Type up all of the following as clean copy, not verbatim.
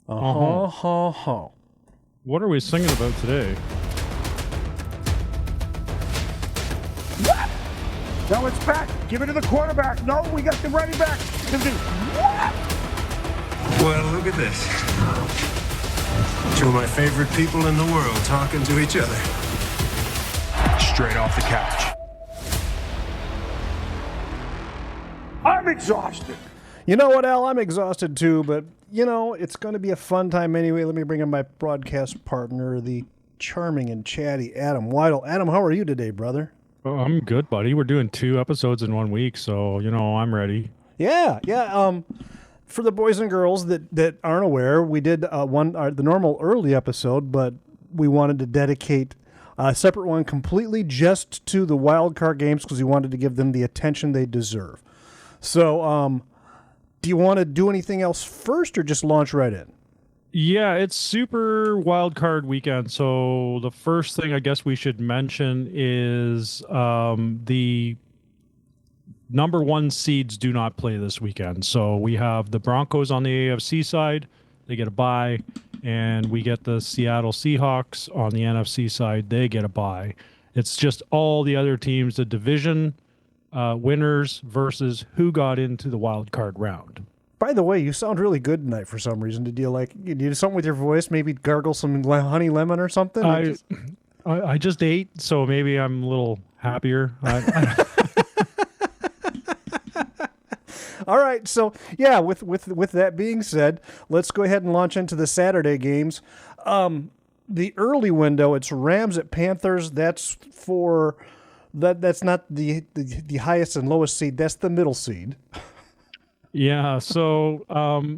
What are we singing about today? No, it's back. Give it to the quarterback. No, we got the running back. Well, look at this. Two of my favorite people in the world talking to each other. Straight off the couch. I'm exhausted. You know what, Al? I'm exhausted too, but, it's going to be a fun time anyway. Let me bring in my broadcast partner, the charming and chatty Adam Weidel. Adam, how are you today, brother? Oh, I'm good, buddy. We're doing 2 episodes in 1 week, so, I'm ready. Yeah. For the boys and girls that aren't aware, we did the normal early episode, but we wanted to dedicate a separate one completely just to the wild card games because we wanted to give them the attention they deserve. So, do you want to do anything else first or just launch right in? Yeah, it's super wild card weekend. So the first thing I guess we should mention is the number 1 seeds do not play this weekend. So we have the Broncos on the AFC side. They get a bye. And we get the Seattle Seahawks on the NFC side. They get a bye. It's just all the other teams, the division winners versus who got into the wild card round. By the way, you sound really good tonight for some reason. Did you do something with your voice? Maybe gargle some honey lemon or something? I just ate, so maybe I'm a little happier. All right, so yeah, with that being said, let's go ahead and launch into the Saturday games. The early window, it's Rams at Panthers. That's for that's not the highest and lowest seed. That's the middle seed. Yeah, so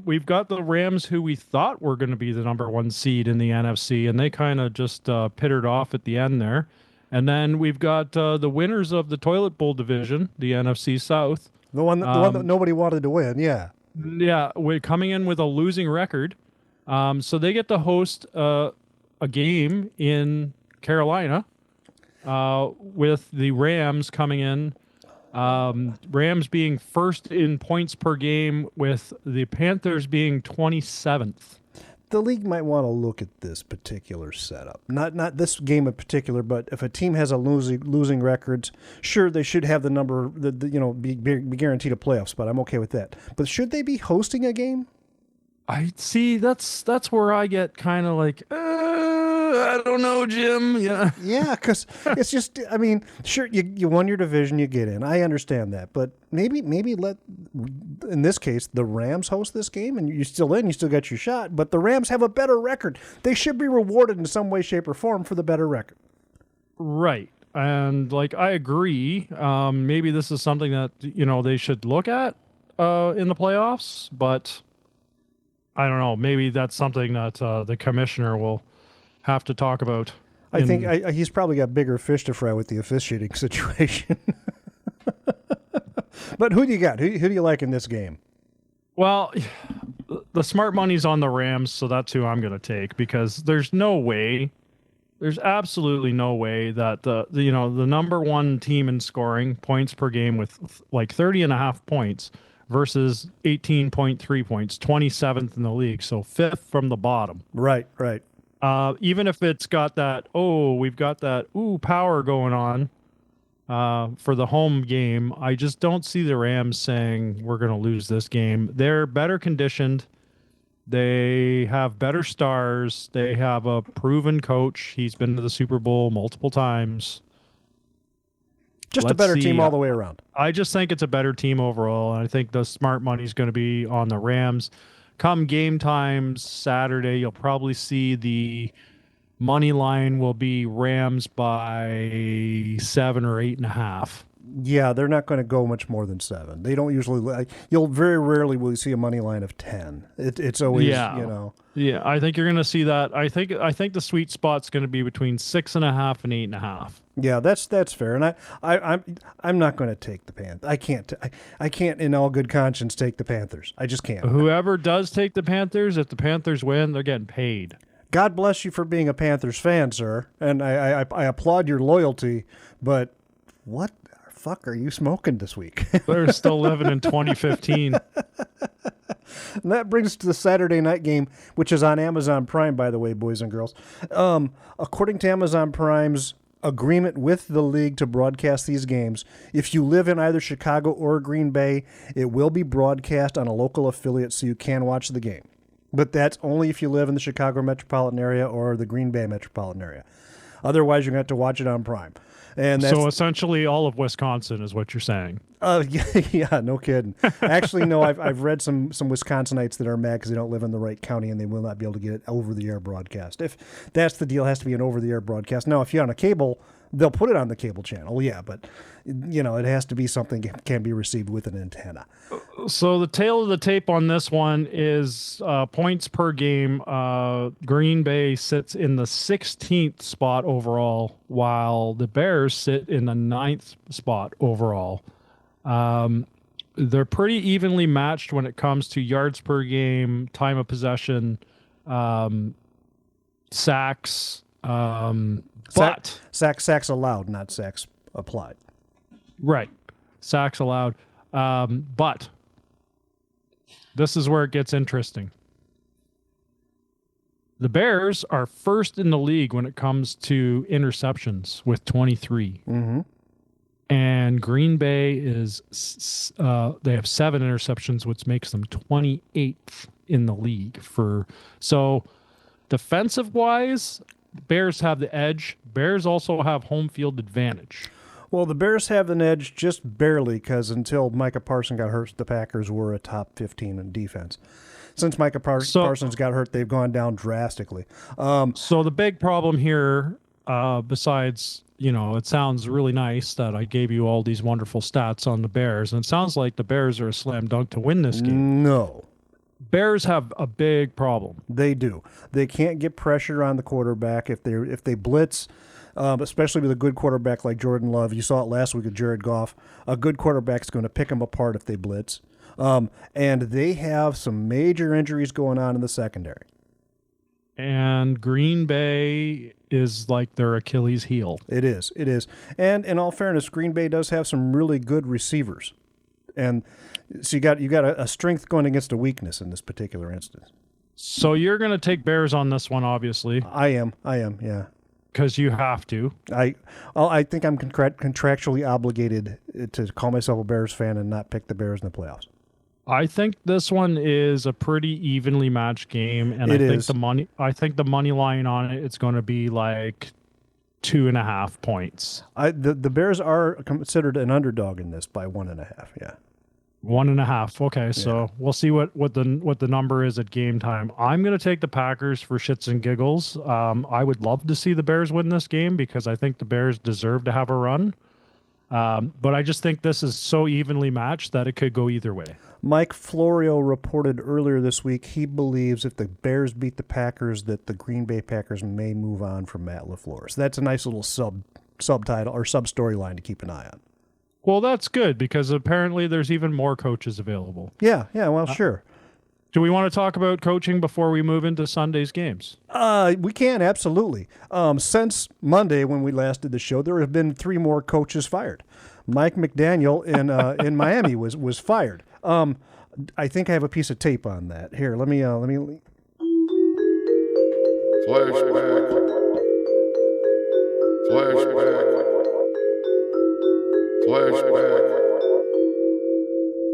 we've got the Rams, who we thought were going to be the number 1 seed in the NFC, and they kind of just pittered off at the end there. And then we've got the winners of the Toilet Bowl division, the NFC South. The one that nobody wanted to win, yeah. Yeah, we're coming in with a losing record. So they get to host a game in Carolina with the Rams coming in. Rams being first in points per game, with the Panthers being 27th. The league might want to look at this particular setup. Not this game in particular, but if a team has a losing records, sure, they should have the number, be guaranteed a playoff spot. I'm okay with that. But should they be hosting a game? I see. That's where I get kind of like, I don't know, Jim. Yeah. Yeah, because it's just, sure, you won your division, you get in. I understand that. But maybe let, in this case, the Rams host this game, and you're still in, you still got your shot. But the Rams have a better record. They should be rewarded in some way, shape, or form for the better record. Right. And, I agree. Maybe this is something that, they should look at in the playoffs. But I don't know. Maybe that's something that the commissioner will have to talk about. I think he's probably got bigger fish to fry with the officiating situation. But who do you got? Who do you like in this game? Well, the smart money's on the Rams, so that's who I'm going to take, because there's absolutely no way that the number 1 team in scoring points per game with 30.5 points versus 18.3 points, 27th in the league, so 5th from the bottom. Right. Even if it's got that, we've got that power going on for the home game, I just don't see the Rams saying we're going to lose this game. They're better conditioned. They have better stars. They have a proven coach. He's been to the Super Bowl multiple times. Just a better team all the way around. I just think it's a better team overall, and I think the smart money is going to be on the Rams. Come game time Saturday, you'll probably see the money line will be Rams by 7 or 8.5. Yeah, they're not going to go much more than 7. They don't usually. You'll very rarely will you see a money line of 10. It's always Yeah, I think you're going to see that. I think the sweet spot's going to be between 6.5 and 8.5. Yeah, that's fair, and I'm not going to take the Panthers. I can't in all good conscience take the Panthers. I just can't. Whoever does take the Panthers, if the Panthers win, they're getting paid. God bless you for being a Panthers fan, sir, and I applaud your loyalty. But what the fuck are you smoking this week? They're still living in 2015. And that brings us to the Saturday night game, which is on Amazon Prime, by the way, boys and girls. According to Amazon Prime's agreement with the league to broadcast these games, if you live in either Chicago or Green Bay, it will be broadcast on a local affiliate so you can watch the game. But that's only if you live in the Chicago metropolitan area or the Green Bay metropolitan area. Otherwise, you're going to have to watch it on Prime. And that's, so essentially all of Wisconsin is what you're saying. Yeah, no kidding. Actually, no, I've read some Wisconsinites that are mad because they don't live in the right county and they will not be able to get it over-the-air broadcast. If that's the deal, it has to be an over-the-air broadcast. Now, if you're on a cable, they'll put it on the cable channel, yeah, but it has to be something that can be received with an antenna. So the tail of the tape on this one is points per game. Green Bay sits in the 16th spot overall, while the Bears sit in the 9th spot overall. They're pretty evenly matched when it comes to yards per game, time of possession, sacks, but sacks allowed, not sacks applied. Right. Sacks allowed. But this is where it gets interesting. The Bears are first in the league when it comes to interceptions with 23. Mm-hmm. And Green Bay is, they have 7 interceptions, which makes them 28th in the league. So defensive wise, Bears have the edge. Bears also have home field advantage. Well, the Bears have an edge just barely because until Micah Parsons got hurt, the Packers were a top 15 in defense. Since Micah Parsons got hurt, they've gone down drastically. So the big problem here, besides, it sounds really nice that I gave you all these wonderful stats on the Bears, and it sounds like the Bears are a slam dunk to win this game. No. Bears have a big problem. They do. They can't get pressure on the quarterback if they blitz. Especially with a good quarterback like Jordan Love. You saw it last week with Jared Goff. A good quarterback's going to pick them apart if they blitz. And they have some major injuries going on in the secondary. And Green Bay is like their Achilles heel. It is. And in all fairness, Green Bay does have some really good receivers. And so you got a strength going against a weakness in this particular instance. So you're going to take Bears on this one, obviously. I am, yeah. Because you have to. I think I'm contractually obligated to call myself a Bears fan and not pick the Bears in the playoffs. I think this one is a pretty evenly matched game, and I think the money line on it's going to be like 2.5 points. The Bears are considered an underdog in this by 1.5. Yeah. 1.5. Okay, so we'll see what the number is at game time. I'm going to take the Packers for shits and giggles. I would love to see the Bears win this game because I think the Bears deserve to have a run. But I just think this is so evenly matched that it could go either way. Mike Florio reported earlier this week he believes if the Bears beat the Packers that the Green Bay Packers may move on from Matt LaFleur. So that's a nice little subtitle or sub-storyline to keep an eye on. Well, that's good because apparently there's even more coaches available. Yeah, well, sure. Do we want to talk about coaching before we move into Sunday's games? We can, absolutely. Since Monday when we last did the show, there have been 3 more coaches fired. Mike McDaniel in Miami was fired. I think I have a piece of tape on that. Here, let me. Flashback.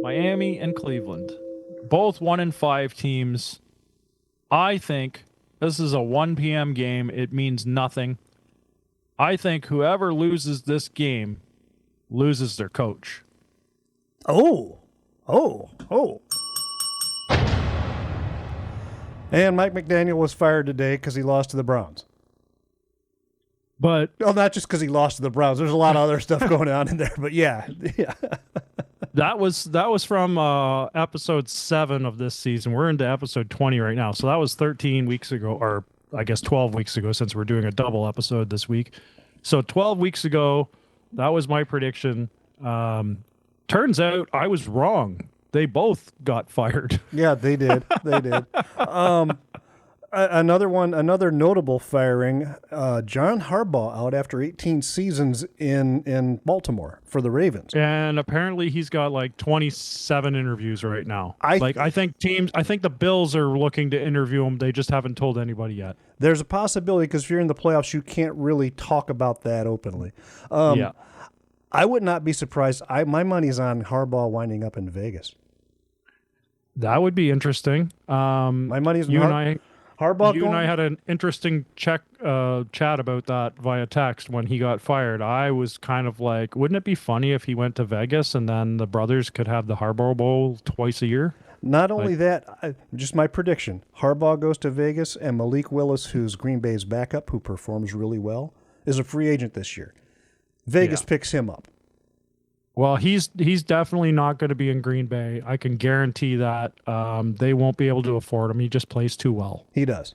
Miami and Cleveland, both 1-5 teams. I think this is a 1 p.m. game. It means nothing. I think whoever loses this game loses their coach. Oh. And Mike McDaniel was fired today because he lost to the Browns. But not just because he lost to the Browns. There's a lot of other stuff going on in there. But yeah. That was from episode 7 of this season. We're into episode 20 right now. So that was 13 weeks ago, or I guess 12 weeks ago, since we're doing a double episode this week. So 12 weeks ago, that was my prediction. Turns out I was wrong. They both got fired. Yeah, they did. Another notable firing, John Harbaugh out after 18 seasons in Baltimore for the Ravens. And apparently he's got like 27 interviews right now. I think the Bills are looking to interview him. They just haven't told anybody yet. There's a possibility because if you're in the playoffs, you can't really talk about that openly. Yeah. I would not be surprised. My money's on Harbaugh winding up in Vegas. That would be interesting. My money's on Harbaugh. You and I had an interesting chat about that via text when he got fired. I was kind of like, wouldn't it be funny if he went to Vegas and then the brothers could have the Harbaugh Bowl twice a year? Not only that, just my prediction. Harbaugh goes to Vegas and Malik Willis, who's Green Bay's backup, who performs really well, is a free agent this year. Vegas picks him up. Well, he's definitely not going to be in Green Bay. I can guarantee that. They won't be able to afford him. He just plays too well. He does.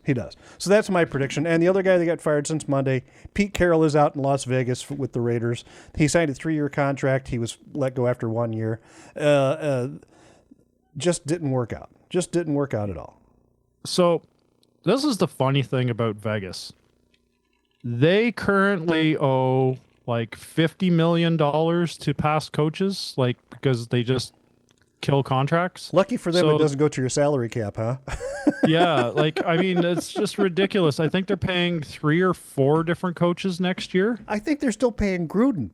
So that's my prediction. And the other guy that got fired since Monday, Pete Carroll, is out in Las Vegas with the Raiders. He signed a 3-year contract. He was let go after 1 year. Just didn't work out. Just didn't work out at all. So this is the funny thing about Vegas. They currently owe like $50 million to past coaches, like because they just kill contracts. Lucky for them, it doesn't go to your salary cap, huh? Yeah, like I mean, it's just ridiculous. I think they're paying 3 or 4 different coaches next year. I think they're still paying Gruden.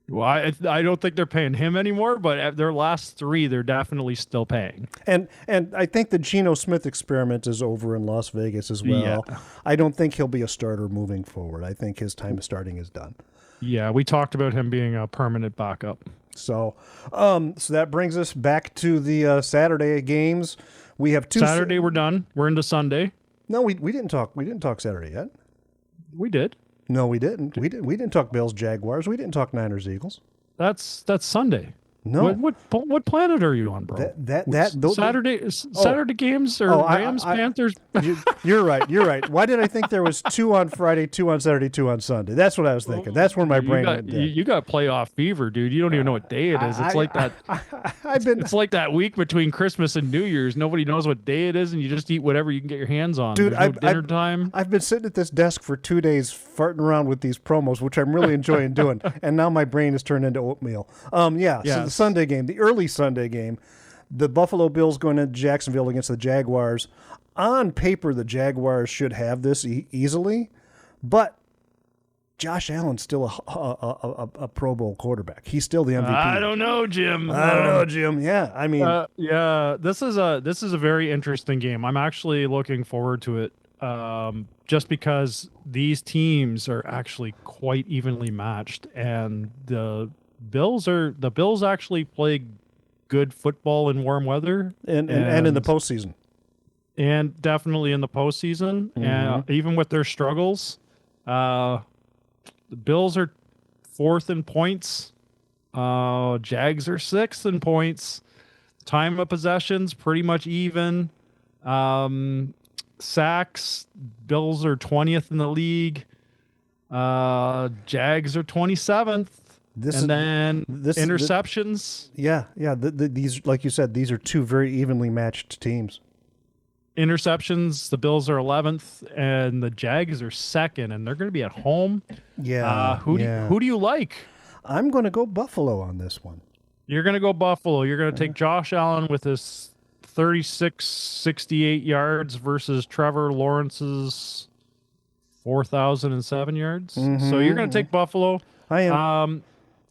Well, I don't think they're paying him anymore, but at their last 3, they're definitely still paying. And I think the Geno Smith experiment is over in Las Vegas as well. Yeah. I don't think he'll be a starter moving forward. I think his time of starting is done. Yeah, we talked about him being a permanent backup. So that brings us back to the Saturday games. We have 2 Saturday. We're done. We're into Sunday. No, we didn't talk. We didn't talk Saturday yet. We did. No, we didn't. We didn't talk Bills Jaguars. We didn't talk Niners Eagles. That's Sunday. No. What planet are you on, bro? Saturday games or Rams, Panthers? You're right. Why did I think there was 2 on Friday, 2 on Saturday, 2 on Sunday? That's what I was thinking. That's where my brain went. You got playoff fever, dude. You don't even know what day it is. It's like that. It's like that week between Christmas and New Year's. Nobody knows what day it is, and you just eat whatever you can get your hands on. Dude, dinner time. I've been sitting at this desk for 2 days farting around with these promos, which I'm really enjoying doing, and now my brain has turned into oatmeal. So the Sunday game, the early Sunday game, the Buffalo Bills going into Jacksonville against the Jaguars. On paper, the Jaguars should have this easily, but Josh Allen's still a Pro Bowl quarterback. He's still the MVP. I don't know, Jim. Yeah, I mean, this is a very interesting game. I'm actually looking forward to it, just because these teams are actually quite evenly matched, and the Bills actually play good football in warm weather and in the postseason, and definitely in the postseason, and even with their struggles, the Bills are 4th in points. Jags are 6th in points. Time of possessions pretty much even. Sacks, Bills are 20th in the league. Jags are 27th. Interceptions. These, like you said, these are 2 very evenly matched teams. Interceptions, the Bills are 11th, and the Jags are 2nd, and they're going to be at home. Yeah. Who do you like? I'm going to go Buffalo on this one. You're going to go Buffalo. You're going to take Josh Allen with his 68 yards versus Trevor Lawrence's 4,007 yards. So you're going to take Buffalo. I am.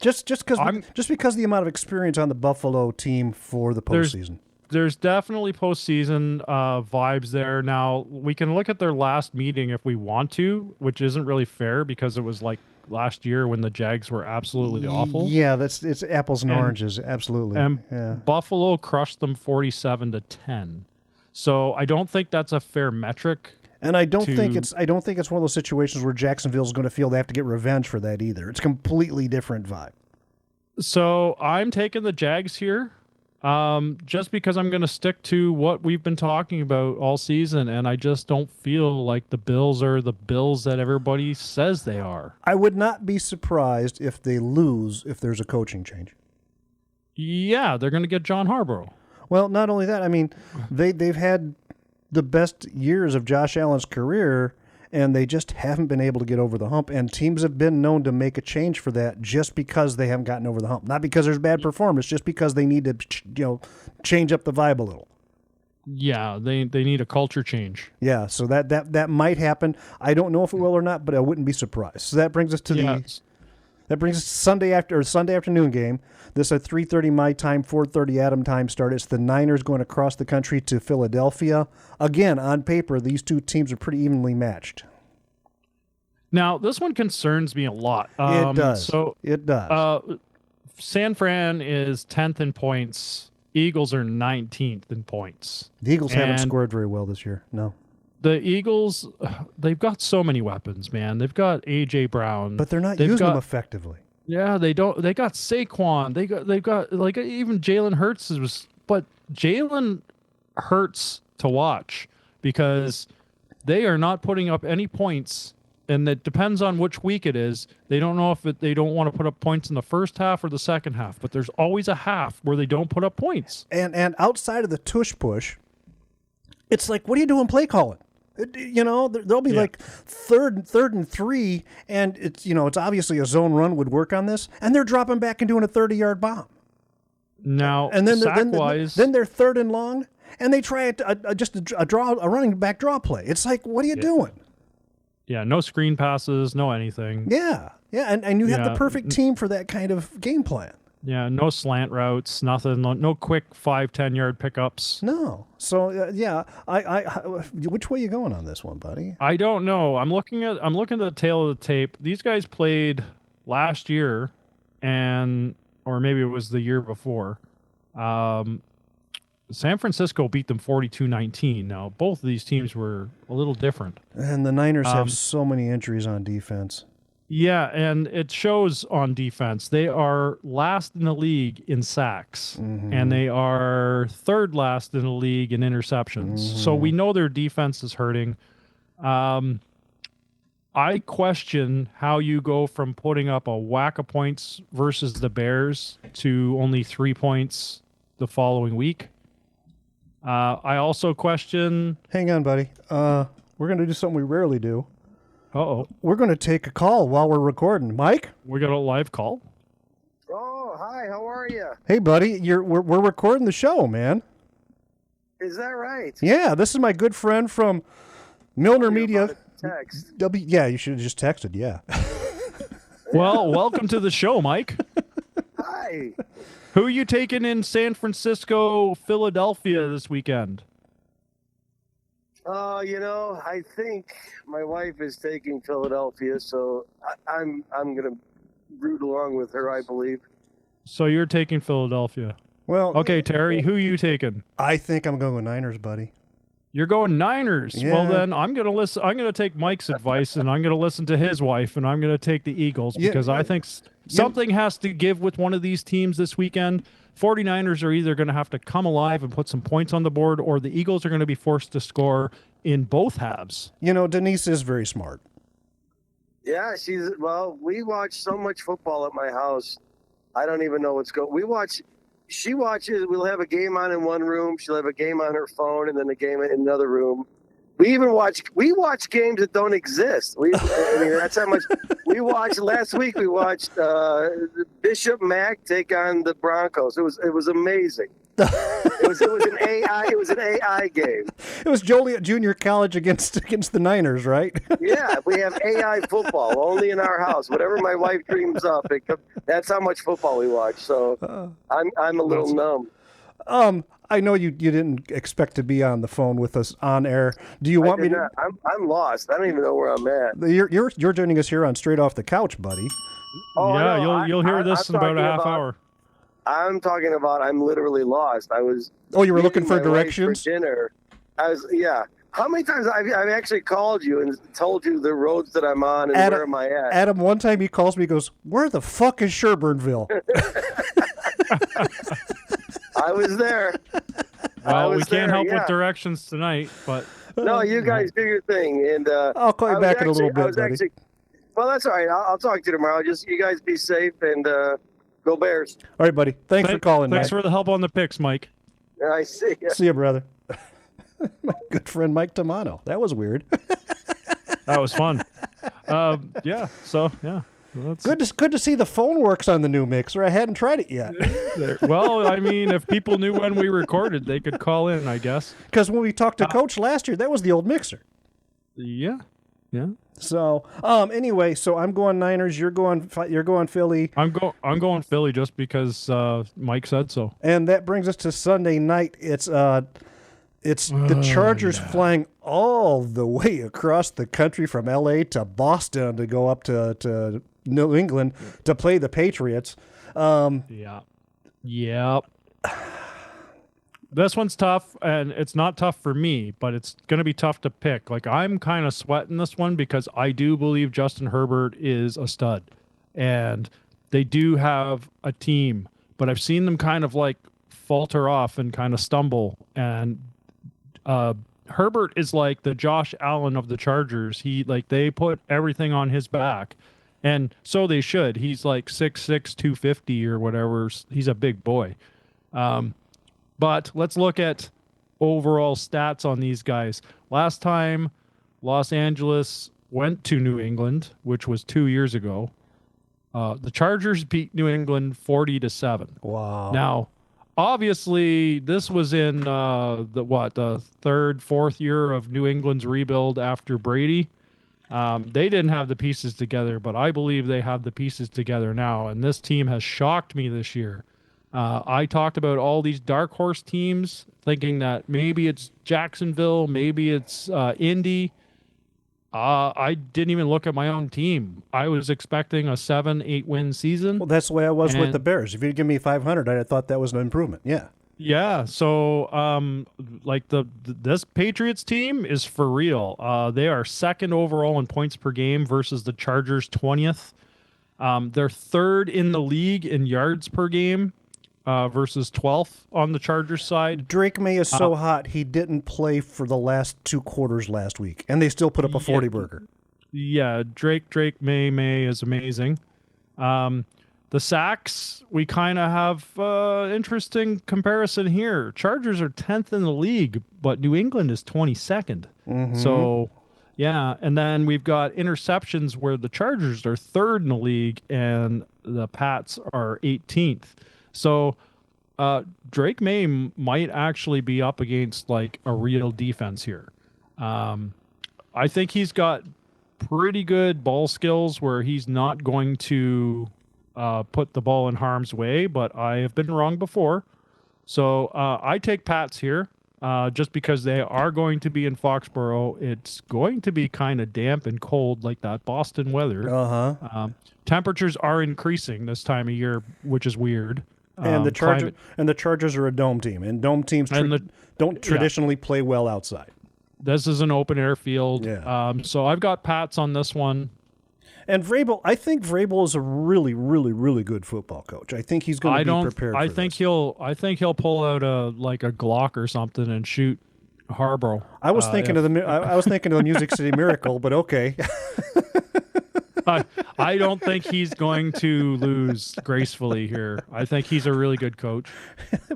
Just because the amount of experience on the Buffalo team for the postseason. There's definitely postseason vibes there. Now, we can look at their last meeting if we want to, which isn't really fair because it was like last year when the Jags were absolutely awful. Yeah, it's apples and oranges, absolutely. And Buffalo crushed them 47-10. So I don't think that's a fair metric. And I don't think it's one of those situations where Jacksonville's going to feel they have to get revenge for that either. It's a completely different vibe. So I'm taking the Jags here, just because I'm going to stick to what we've been talking about all season, and I just don't feel like the Bills are the Bills that everybody says they are. I would not be surprised if they lose if there's a coaching change. Yeah, they're going to get John Harbaugh. Well, not only that, I mean, they've had the best years of Josh Allen's career, and they just haven't been able to get over the hump. And teams have been known to make a change for that just because they haven't gotten over the hump. Not because there's bad performance, just because they need to, change up the vibe a little. Yeah, they need a culture change. Yeah, so that might happen. I don't know if it will or not, but I wouldn't be surprised. So that brings us to the Sunday afternoon game. This is a 3:30 my time, 4:30 Adam time start. It's the Niners going across the country to Philadelphia. Again, on paper, these two teams are pretty evenly matched. Now, this one concerns me a lot. It does. So it does. San Fran is 10th in points. Eagles are 19th in points. The Eagles haven't scored very well this year. No. The Eagles, they've got so many weapons, man. They've got A.J. Brown. But they're not using them effectively. Yeah, they don't. They got Saquon. They've got like even Jalen Hurts but Jalen hurts to watch because they are not putting up any points, and it depends on which week it is. They don't know if they don't want to put up points in the first half or the second half, but there's always a half where they don't put up points. And outside of the tush push, it's like, what are you doing play calling? There'll be like third and 3, and it's obviously a zone run would work on this, and they're dropping back and doing a 30-yard bomb. Now, and then sack-wise, then they're third and long, and they try a running back draw play. It's like, what are you doing? Yeah, no screen passes, no anything. Yeah, and you have the perfect team for that kind of game plan. Yeah, no slant routes, nothing, no quick 5-10 yard pickups. No. So I which way you going on this one, buddy? I don't know. I'm looking at the tail of the tape. These guys played last year, or maybe it was the year before. San Francisco beat them 42-19. Now, both of these teams were a little different. And the Niners have so many injuries on defense. Yeah, and it shows on defense. They are last in the league in sacks, and they are third last in the league in interceptions. So we know their defense is hurting. I question how you go from putting up a whack of points versus the Bears to only 3 points the following week. I also question... Hang on, buddy. We're going to do something we rarely do. Uh-oh. We're going to take a call while we're recording. Mike? We got a live call? Oh, hi. How are you? Hey, buddy. We're recording the show, man. Is that right? Yeah, this is my good friend from Milner Media. Text. Yeah, you should have just texted, yeah. Well, welcome to the show, Mike. Hi. Who are you taking in San Francisco, Philadelphia this weekend? I think my wife is taking Philadelphia, so I'm going to root along with her, I believe. So you're taking Philadelphia. Well, okay, Terry, who are you taking? I think I'm going with Niners, buddy. You're going Niners. Yeah. Well, then I'm going to listen. I'm going to take Mike's advice, and I'm going to listen to his wife, and I'm going to take the Eagles because I think something has to give with one of these teams this weekend. 49ers are either going to have to come alive and put some points on the board, or the Eagles are going to be forced to score in both halves. Denise is very smart. Yeah, we watch so much football at my house. I don't even know what's going. She watches. We'll have a game on in one room. She'll have a game on her phone, and then a game in another room. We watch games that don't exist. That's how much we watched. Last week we watched Bishop Mack take on the Broncos. It was amazing. It was an AI game. It was Joliet Junior College against the Niners, right? Yeah, we have AI football only in our house. Whatever my wife dreams up, that's how much football we watch. So I'm a little numb. I know you didn't expect to be on the phone with us on air. Do you want me to? I'm lost. I don't even know where I'm at. You're joining us here on Straight Off the Couch, buddy. Oh, yeah, no, you'll hear this in about a half hour. I'm talking about I'm literally lost. I was. Oh, you were looking for directions? For dinner. Yeah. How many times I've actually called you and told you the roads that I'm on and where am I at? Adam, one time he calls me, he goes, "Where the fuck is Sherburneville?" I was there. Well, we can't help with directions tonight, but no, you guys do your thing, and I'll call you back in a little bit, buddy. Well, that's all right. I'll talk to you tomorrow. Just you guys be safe and go Bears. All right, buddy. Thanks for calling. Thanks for the help on the picks, Mike. I see ya. See you, brother. My good friend Mike Tamano. That was weird. That was fun. Yeah. So yeah. That's Good to see the phone works on the new mixer. I hadn't tried it yet. well, I mean, if people knew when we recorded, they could call in, I guess. Because when we talked to Coach last year, that was the old mixer. Yeah. Yeah. So, anyway, so I'm going Niners. You're going Philly. I'm going Philly just because Mike said so. And that brings us to Sunday night. It's the Chargers flying all the way across the country from L.A. to Boston to go up to New England to play the Patriots. Yeah. Yep. This one's tough, and it's not tough for me, but it's going to be tough to pick. Like, I'm kind of sweating this one because I do believe Justin Herbert is a stud, and they do have a team, but I've seen them kind of like falter off and kind of stumble, and Herbert is like the Josh Allen of the Chargers. They put everything on his back, and so they should. He's like 6'6", 250 or whatever. He's a big boy. But let's look at overall stats on these guys. Last time Los Angeles went to New England, which was 2 years ago, the Chargers beat New England 40-7. Wow. Now, obviously, this was in the third, fourth year of New England's rebuild after Brady. They didn't have the pieces together, but I believe they have the pieces together now, and this team has shocked me this year. I talked about all these dark horse teams, thinking that maybe it's Jacksonville, maybe it's Indy. I didn't even look at my own team. I was expecting a 7-8 win season. Well, that's the way I was with the Bears. If you'd give me 500, I'd have thought that was an improvement. Yeah. Yeah. So, this Patriots team is for real. They are second overall in points per game versus the Chargers 20th. They're third in the league in yards per game. Versus 12th on the Chargers side. Drake May is so hot, he didn't play for the last 2 quarters last week, and they still put up a 40-burger. Yeah, Drake May is amazing. The sacks, we kind of have interesting comparison here. Chargers are 10th in the league, but New England is 22nd. Mm-hmm. So, yeah, and then we've got interceptions where the Chargers are 3rd in the league, and the Pats are 18th. So Drake May might actually be up against like a real defense here. I think he's got pretty good ball skills where he's not going to put the ball in harm's way, but I have been wrong before. So I take Pats here just because they are going to be in Foxborough. It's going to be kind of damp and cold like that Boston weather. Temperatures are increasing this time of year, which is weird. And the Chargers are a dome team, and dome teams don't traditionally play well outside. This is an open air field. Yeah. So I've got Pats on this one. And Vrabel, I think Vrabel is a really, really, really good football coach. I think he's going to be prepared. I think he'll pull out a Glock or something and shoot Harborough. I was thinking of the Music City Miracle, but okay. I don't think he's going to lose gracefully here. I think he's a really good coach.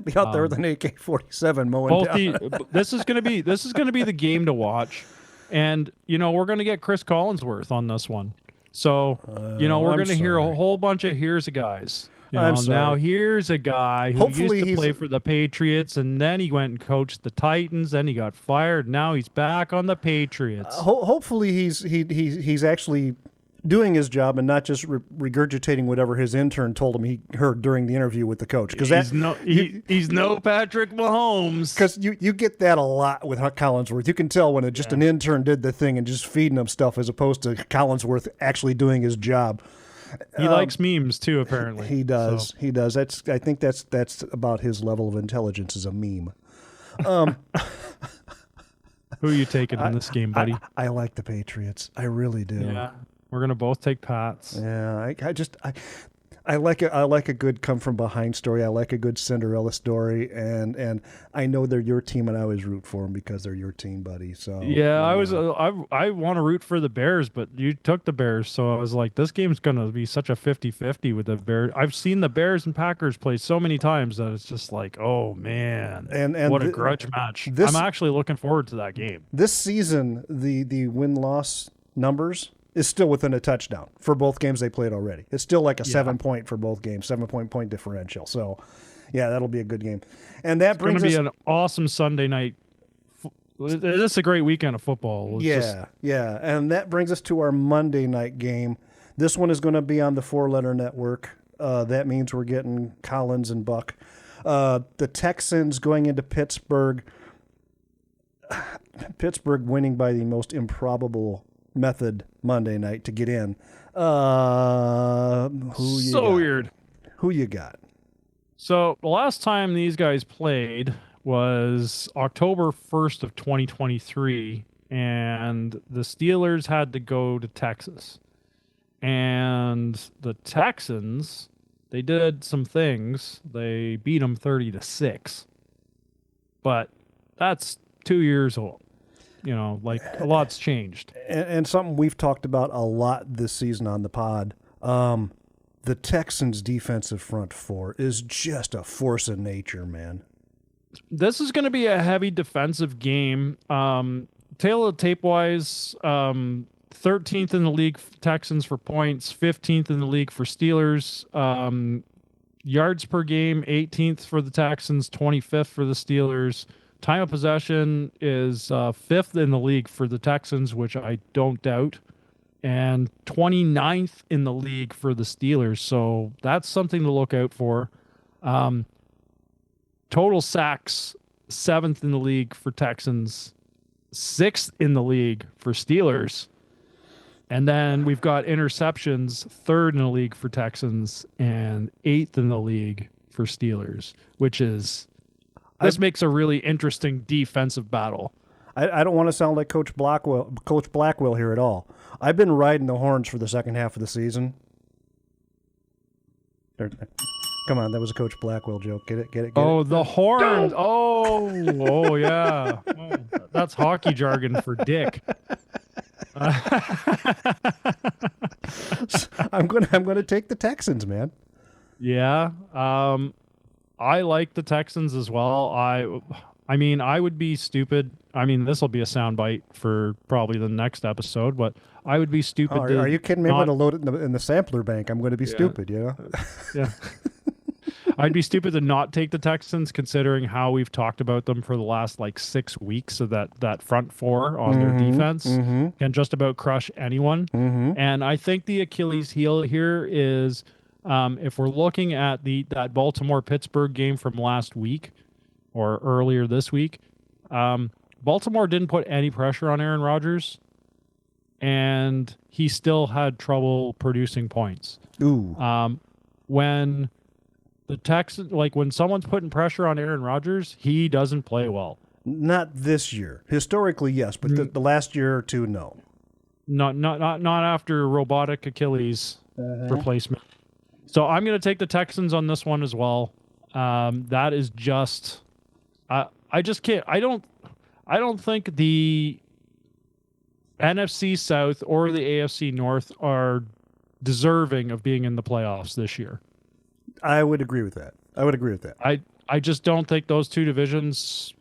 Be out there with an AK-47 mowing down. This is going to be the game to watch, and we're going to get Chris Collinsworth on this one. So we're going to hear a whole bunch of here's a guys. Now here's a guy who used to play for the Patriots, and then he went and coached the Titans. Then he got fired. Now he's back on the Patriots. Hopefully he's actually doing his job and not just regurgitating whatever his intern told him he heard during the interview with the coach. Because he's no Patrick Mahomes. Because you get that a lot with Collinsworth. You can tell when an intern did the thing and just feeding him stuff as opposed to Collinsworth actually doing his job. He likes memes too, apparently. He does. So. He does. I think that's about his level of intelligence as a meme. Who are you taking in this game, buddy? I like the Patriots. I really do. Yeah. We're going to both take Pats. Yeah, I like a good come from behind story. I like a good Cinderella story, and I know they're your team, and I always root for them because they're your team, buddy. So Yeah, I want to root for the Bears, but you took the Bears, so I was like, this game's gonna be such a 50-50 with the Bears. I've seen the Bears and Packers play so many times that it's just like, oh man, and what a grudge match. I'm actually looking forward to that game. This season, the win-loss numbers is still within a touchdown for both games they played already. It's still like a 7-point for both games, 7-point differential. So, yeah, that'll be a good game. And that brings us... It's going to be an awesome Sunday night. It's a great weekend of football. Yeah. And that brings us to our Monday night game. This one is going to be on the 4-letter network. That means we're getting Collins and Buck. The Texans going into Pittsburgh. Pittsburgh winning by the most improbable method Monday night to get in. Weird. Who you got? So the last time these guys played was October 1st of 2023, and the Steelers had to go to Texas. And the Texans, they did some things. They beat them 30-6. But that's 2 years old. Like a lot's changed. And something we've talked about a lot this season on the pod. The Texans' defensive front four is just a force of nature, man. This is going to be a heavy defensive game. Tail of the tape-wise, 13th in the league Texans for points, 15th in the league for Steelers. Yards per game, 18th for the Texans, 25th for the Steelers. Time of possession is 5th in the league for the Texans, which I don't doubt, and 29th in the league for the Steelers. So that's something to look out for. Total sacks, 7th in the league for Texans, 6th in the league for Steelers. And then we've got interceptions, 3rd in the league for Texans and 8th in the league for Steelers, which is... This makes a really interesting defensive battle. I don't want to sound like Coach Blackwell here at all. I've been riding the horns for the second half of the season. Come on, that was a Coach Blackwell joke. Get it? Oh, the horns. Oh, yeah. Oh, that's hockey jargon for dick. I'm gonna take the Texans, man. Yeah. I like the Texans as well. I mean, I would be stupid. I mean, this will be a soundbite for probably the next episode, but I would be stupid. Are you kidding me? I'm going to load it in the sampler bank. I'm going to be stupid, Yeah. I'd be stupid to not take the Texans, considering how we've talked about them for the last 6 weeks. So that front four on their defense can just about crush anyone. And I think the Achilles heel here is, if we're looking at that Baltimore-Pittsburgh game from last week or earlier this week, Baltimore didn't put any pressure on Aaron Rodgers, and he still had trouble producing points. When the Texans, when someone's putting pressure on Aaron Rodgers, he doesn't play well. Not this year. Historically, yes, but the last year or two, no. Not after robotic Achilles replacement. So I'm going to take the Texans on this one as well. That is just, I just can't. I don't think the NFC South or the AFC North are deserving of being in the playoffs this year. I would agree with that. I just don't think those two divisions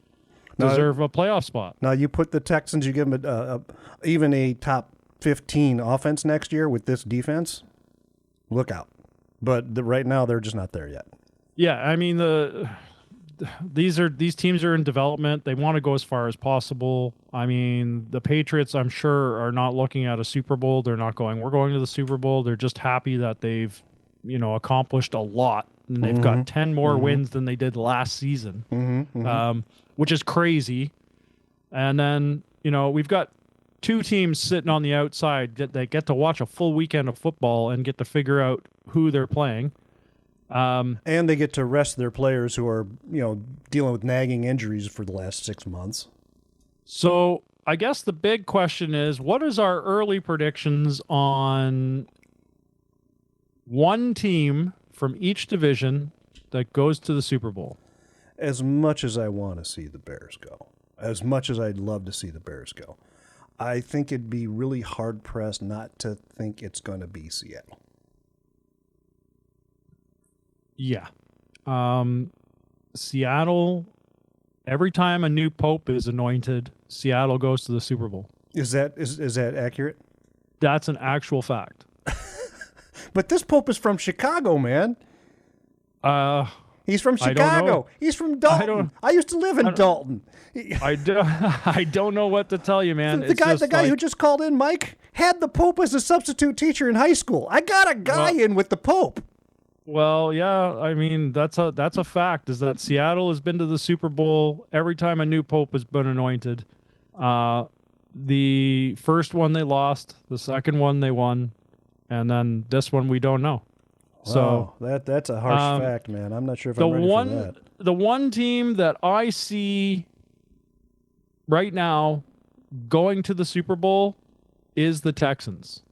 deserve a playoff spot. Now, you put the Texans, you give them even a top 15 offense next year with this defense, look out. But right now, they're just not there yet. Yeah, I mean, these teams are in development. They want to go as far as possible. I mean, the Patriots, I'm sure, are not looking at a Super Bowl. They're not going, we're going to the Super Bowl. They're just happy that they've, accomplished a lot. And they've got 10 more wins than they did last season, which is crazy. And then, we've got two teams sitting on the outside that get to watch a full weekend of football and get to figure out who they're playing. And they get to rest their players who are, dealing with nagging injuries for the last 6 months. So I guess the big question is, what is our early predictions on one team from each division that goes to the Super Bowl. As much as I want to see the Bears go, as much as I'd love to see the Bears go, I think it'd be really hard-pressed not to think it's going to be Seattle. Yeah. Seattle, every time a new pope is anointed, Seattle goes to the Super Bowl. Is that accurate? That's an actual fact. But this pope is from Chicago, man. He's from Chicago. He's from Dalton. I used to live in Dalton. I don't know what to tell you, man. The guy who just called in, Mike, had the Pope as a substitute teacher in high school. I got a guy in with the Pope. Well, yeah, I mean, that's a fact, is that Seattle has been to the Super Bowl every time a new pope has been anointed. The first one they lost, the second one they won, and then this one we don't know. So that's a harsh fact, man. I'm not sure if I'm ready for that. The one team that I see right now going to the Super Bowl is the Texans.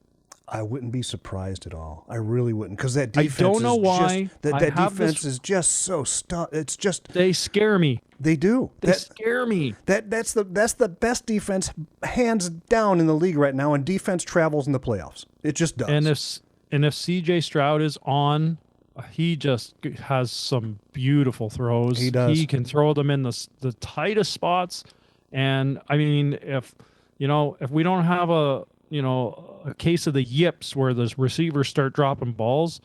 I wouldn't be surprised at all. I really wouldn't, because that defense. I don't know why. That defense is just so It's just they scare me. They do. They scare me. That's the best defense, hands down, in the league right now. And defense travels in the playoffs. It just does. And if C.J. Stroud is on, he just has some beautiful throws. He does. He can throw them in the tightest spots. And I mean, if we don't have a case of the yips where the receivers start dropping balls,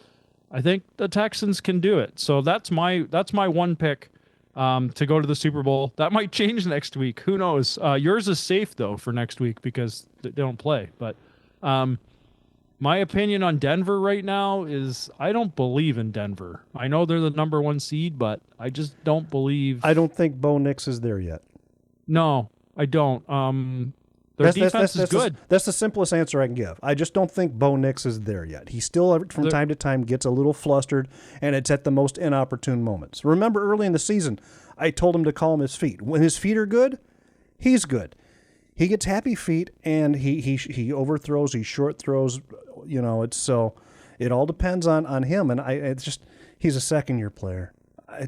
I think the Texans can do it. So that's my one pick to go to the Super Bowl. That might change next week. Who knows? Yours is safe though for next week because they don't play. But my opinion on Denver right now is I don't believe in Denver. I know they're the number 1 seed, but I just don't believe. I don't think Bo Nix is there yet. No, I don't. Their defense is good. That's the simplest answer I can give. I just don't think Bo Nix is there yet. He still, from time to time, gets a little flustered, and it's at the most inopportune moments. Remember early in the season, I told him to calm his feet. When his feet are good, he's good. He gets happy feet, and he overthrows, he short throws. It all depends on him, and he's a second-year player. I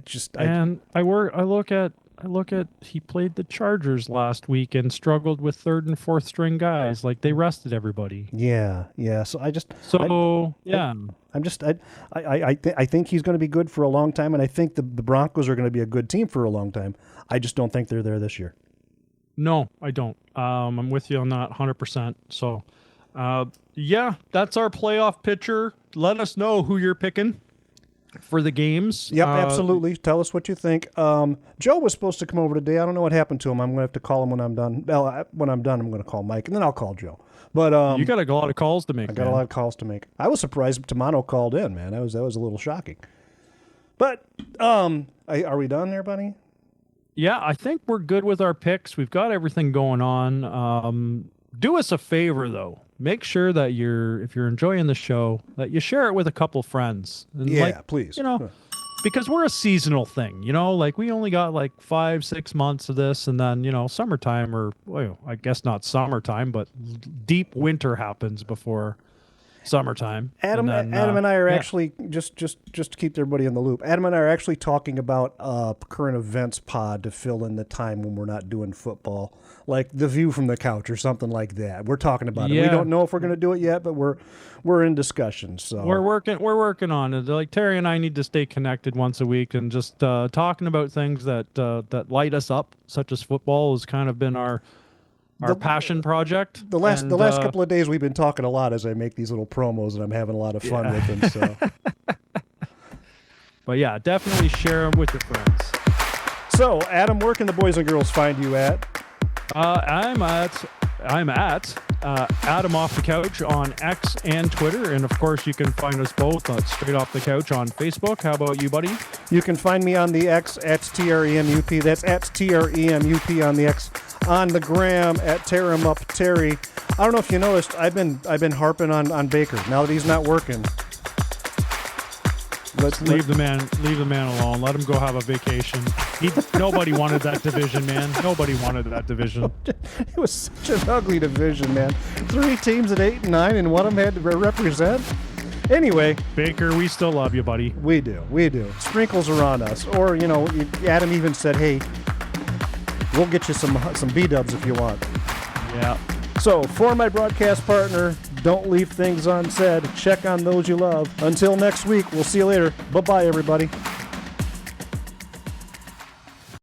look at he played the Chargers last week and struggled with third and fourth string guys. Like, they rested everybody. Yeah. So I think he's going to be good for a long time, and I think the Broncos are going to be a good team for a long time. I just don't think they're there this year. No, I don't. I'm with you on that 100%. So, that's our playoff picture. Let us know who you're picking for the games. Yep, absolutely. Tell us what you think. Joe was supposed to come over today. I don't know what happened to him. I'm going to have to call him when I'm done. Well, when I'm done, I'm going to call Mike, and then I'll call Joe. But you got a lot of calls to make. I got a lot of calls to make. I was surprised Tamano called in, man. That was a little shocking. But are we done there, buddy? Yeah, I think we're good with our picks. We've got everything going on. Do us a favor, though. Make sure that if you're enjoying the show, that you share it with a couple friends. And please. Because we're a seasonal thing, like we only got like 5-6 months of this, and then, summertime, or I guess not summertime, but deep winter happens before summertime. Adam and I are actually just to keep everybody in the loop. Adam and I are actually talking about current events pod to fill in the time when we're not doing football, like The View from the Couch or something like that. We're talking about it. We don't know if we're going to do it yet, but we're in discussion. So we're working on it. Like Terry and I need to stay connected once a week and just talking about things that light us up, such as football, has kind of been our passion project. The last couple of days we've been talking a lot as I make these little promos, and I'm having a lot of fun with them. So, but yeah, definitely share them with your friends. So, Adam, where can the boys and girls find you at? I'm at Adam Off the Couch on X and Twitter, and of course you can find us both Straight Off the Couch on Facebook. How about you, buddy? You can find me on the X at TREMUP. That's at TREMUP on the X. On the gram at Tear 'em Up Terry. I don't know if you noticed, I've been harping on Baker now that he's not working. Leave the man alone. Let him go have a vacation. Nobody wanted that division, man. Nobody wanted that division. It was such an ugly division, man. 3 teams at 8 and 9, and one of them had to represent. Anyway, Baker, we still love you, buddy. we do. Sprinkles are on us. Or, Adam even said, hey, we'll get you some B-dubs if you want. Yeah. So, for my broadcast partner, don't leave things unsaid. Check on those you love. Until next week, we'll see you later. Bye-bye, everybody.